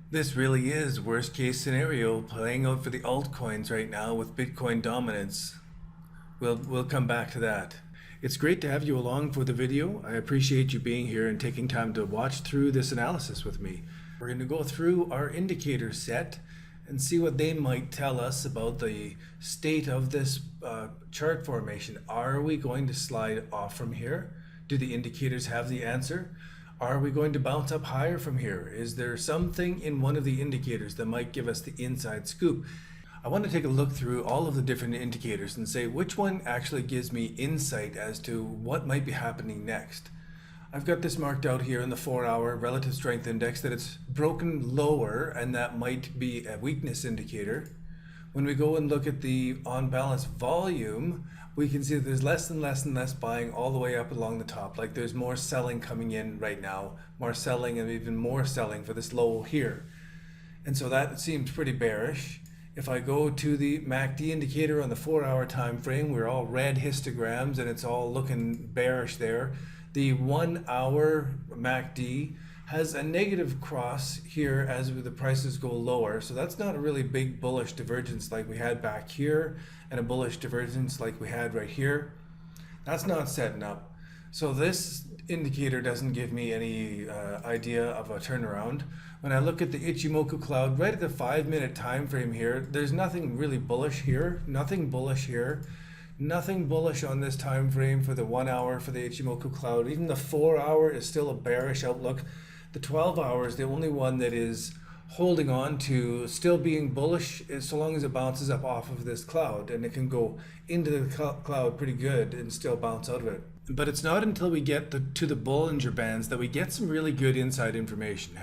This really is worst case scenario playing out for the altcoins right now with Bitcoin dominance. We'll come back to that. It's great to have you along for the video. I appreciate you being here and taking time to watch through this analysis with me. We're going to go through our indicator set and see what they might tell us about the state of this chart formation. Are we going to slide off from here? Do the indicators have the answer? Are we going to bounce up higher from here? Is there something in one of the indicators that might give us the inside scoop? I want to take a look through all of the different indicators and say which one actually gives me insight as to what might be happening next. I've got this marked out here in the 4-hour relative strength index that it's broken lower, and that might be a weakness indicator. When we go and look at the on balance volume, we can see that there's less and less buying all the way up along the top. Like there's more selling coming in right now, more selling and even more selling for this low here. And so that seems pretty bearish. If I go to the MACD indicator on the 4-hour time frame, we're all red histograms and it's all looking bearish there. The 1-hour MACD has a negative cross here as the prices go lower. So that's not a really big bullish divergence like we had back here and a bullish divergence like we had right here. That's not setting up. So this indicator doesn't give me any idea of a turnaround. When I look at the Ichimoku cloud right at the 5-minute time frame here, there's nothing really bullish here, nothing bullish here. Nothing bullish on this time frame for the 1 hour for the Ichimoku cloud. Even the 4-hour is still a bearish outlook. The 12-hour is the only one that is holding on to still being bullish so long as it bounces up off of this cloud, and it can go into the cloud pretty good and still bounce out of it. But it's not until we get to the Bollinger Bands that we get some really good inside information.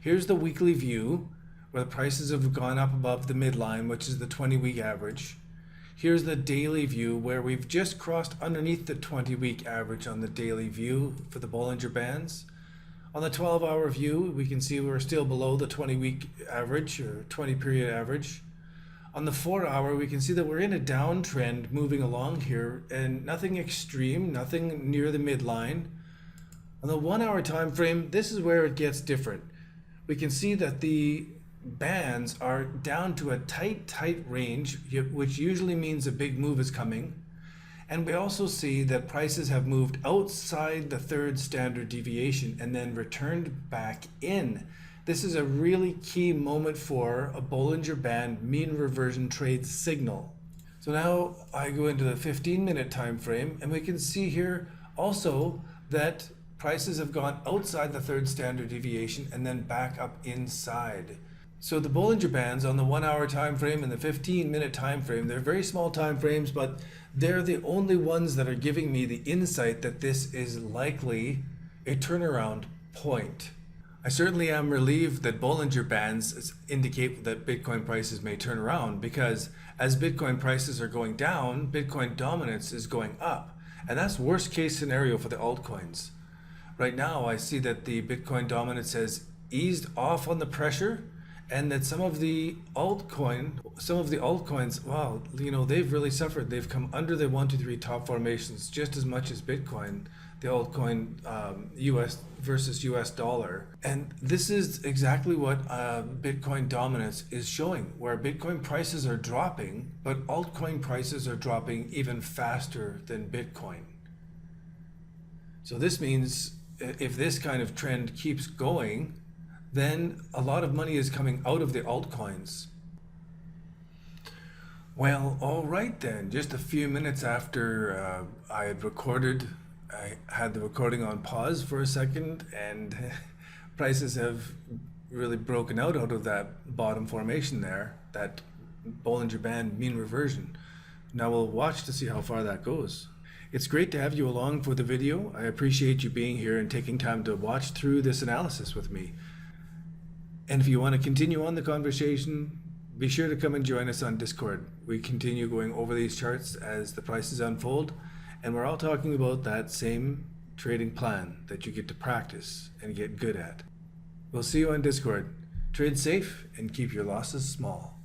Here's the weekly view where the prices have gone up above the midline, which is the 20-week average. Here's the daily view where we've just crossed underneath the 20-week average on the daily view for the Bollinger Bands. On the 12-hour view, we can see we're still below the 20-week average or 20-period average. On the 4-hour, we can see that we're in a downtrend moving along here and nothing extreme, nothing near the midline. On the 1-hour time frame, this is where it gets different. We can see that the bands are down to a tight range, which usually means a big move is coming. And we also see that prices have moved outside the third standard deviation and then returned back in. This is a really key moment for a Bollinger Band mean reversion trade signal. So now I go into the 15-minute time frame, and we can see here also that prices have gone outside the third standard deviation and then back up inside. So the Bollinger Bands on the 1-hour time frame and the 15-minute time frame, they're very small time frames, but they're the only ones that are giving me the insight that this is likely a turnaround point. I certainly am relieved that Bollinger Bands indicate that Bitcoin prices may turn around, because as Bitcoin prices are going down, Bitcoin dominance is going up. And that's worst case scenario for the altcoins. Right now, I see that the Bitcoin dominance has eased off on the pressure, and that some of the altcoins, wow, they've really suffered. They've come under the 1, 2, 3 top formations just as much as Bitcoin, the altcoin US versus US dollar. And this is exactly what Bitcoin dominance is showing, where Bitcoin prices are dropping, but altcoin prices are dropping even faster than Bitcoin. So this means if this kind of trend keeps going, then a lot of money is coming out of the altcoins. Well, all right then, just a few minutes after I had recorded, I had the recording on pause for a second, and prices have really broken out of that bottom formation there, that Bollinger Band mean reversion. Now we'll watch to see how far that goes. It's great to have you along for the video. I appreciate you being here and taking time to watch through this analysis with me. And if you want to continue on the conversation, be sure to come and join us on Discord. We continue going over these charts as the prices unfold, and we're all talking about that same trading plan that you get to practice and get good at. We'll see you on Discord. Trade safe and keep your losses small.